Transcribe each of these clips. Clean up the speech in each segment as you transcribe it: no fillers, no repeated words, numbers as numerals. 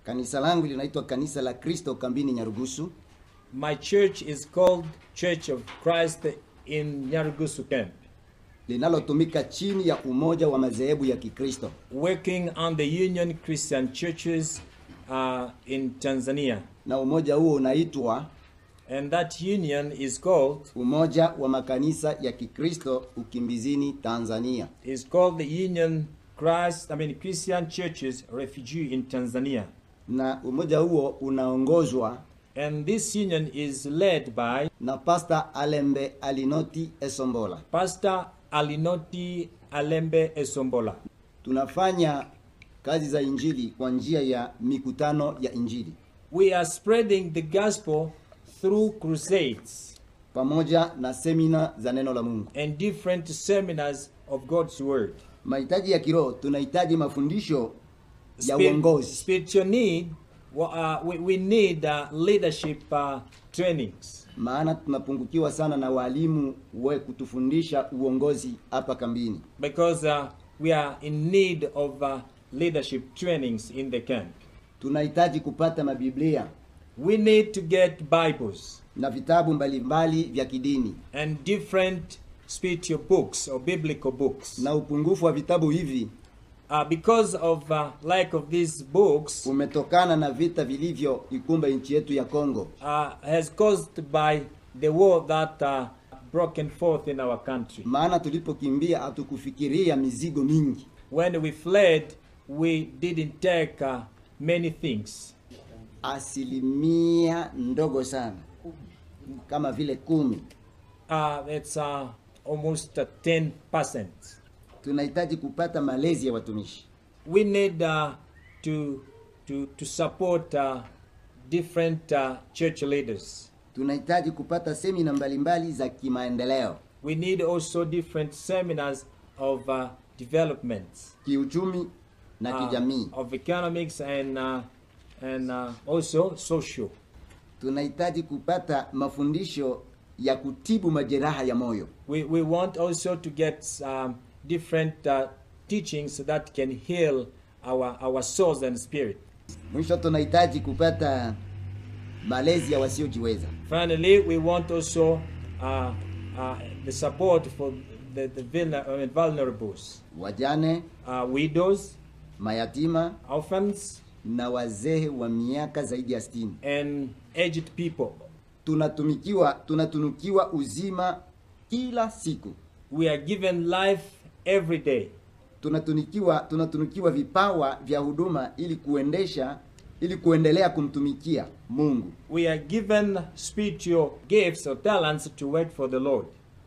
Kanisa langu linaitwa Kanisa la Kristo Kambini Nyarugusu. My church is called Church of Christ in Nyarugusu Camp, linalotumika chini ya umoja wa madhehebu ya Kikristo, working on the Union Christian Churches in Tanzania. Na umoja huo unaitwa, and that union is called, Umoja wa Makanisa ya Kikristo Ukimbizini Tanzania. Is called the Christian Churches Refugee in Tanzania. Na umoja huo unaongozwa, and this union is led by, na Pastor Alembe Alinoti Esombola. Pastor Alinoti Alembe Esombola. Tunafanya kazi za injili kwa njia ya mikutano ya injili. We are spreading the gospel through crusades, pamoja na semina za neno la Mungu, and different seminars of God's word. Mahitaji ya kiroho, tunahitaji mafundisho ya uongozi. Spiritual need, we need leadership trainings. Maana tunapungukiwa sana na walimu wa kutufundisha uongozi hapa kambini. Because we are in need of leadership trainings in the camp. Tunahitaji kupata mabiblia. We need to get Bibles na vitabu mbalimbali vya kidini, and different spiritual books or biblical books. Na upungufu wa vitabu hivi, because of lack of these books, umetokana na vita vilivyo ikumba nchi yetu ya Kongo, has caused by the war that broken forth in our country. Maana tulipokimbia hatukufikiria mizigo mingi. When we fled, we didn't take many things. Asilimia ndogo sana, kama vile 10. It's almost 10%. Tunahitaji kupata malezi ya watumishi. We need to support different church leaders. Tunahitaji kupata semina mbalimbali za kimaendeleo. We need also different seminars of development, kiuchumi na kijamii, of economics and also social. Tunahitaji kupata mafundisho ya kutibu majeraha ya moyo. We want also to get different teachings that can heal our souls and spirit. Mwisho tunahitaji kupata malezi ya wasiojiweza. Finally, we want also the support for the vulnerables, wajane, widows, mayatima, orphans, na wazee wa miaka zaidi ya 60, and aged people. Tunatunukiwa uzima kila siku. We are given life every day. Tunatunukiwa vipawa vya huduma ili kuendelea kumtumikia Mungu. We are given spiritual gifts or talents to work for the Lord.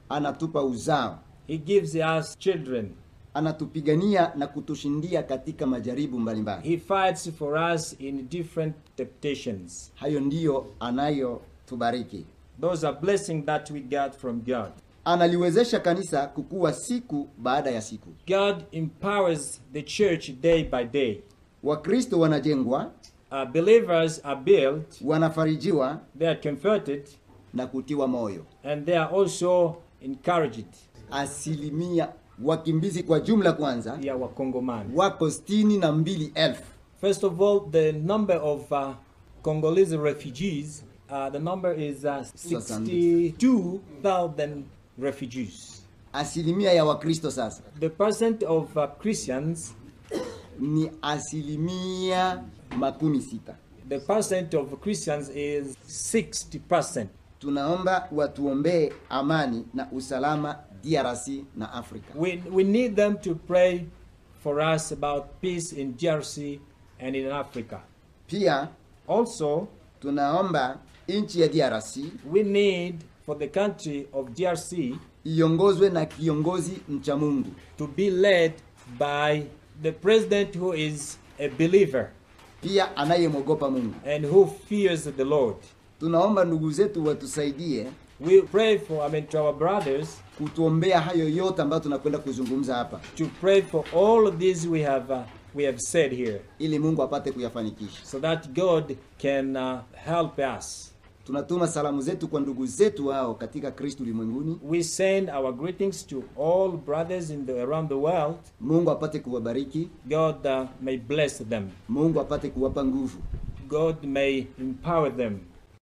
Anatupa uzao. He gives us children. Anatupigania na kutushindia katika majaribu mbalimbali. He fights for us in different temptations. Hayo ndiyo anayotubariki. Those are blessings that we get from God. Analiwezesha kanisa kukua siku baada ya siku. God empowers the church day by day. Wakristo wanajengwa, believers are built, wanafarijiwa, they are comforted, na kutiwa moyo, and they are also encouraged. Asilimia wakimbizi kwa jumla kwanza ya Wakongomani wako 62,000. First of all, the number of Congolese refugees, the number is 62,000 refugees. Asilimia ya Wakristo sasa, the percent of Christians ni asilimia 60. The percent of Christians is 60%. Tunaomba watuombee amani na usalama DRC na Afrika. We need them to pray for us about peace in DRC and in Africa. Pia also tunaomba nchi ya DRC, we need for the country of DRC iongozwe na kiongozi mcha Mungu, to be led by the president who is a believer, pia anayemwogopa Mungu, and who fears the Lord. Tunaomba ndugu zetu watusaidie. We pray for to our brothers kutuombea hayo yote ambayo tunakwenda kuzungumza hapa, to pray for all of these we have said here, ili Mungu apate kuyafanikisha, so that God can help us. Tunatuma salamu zetu kwa ndugu zetu hao katika Kristo ulimwenguni. We send our greetings to all brothers around the world. Mungu apate kuwabariki. God may bless them. Mungu apate kuwapa nguvu. God may empower them.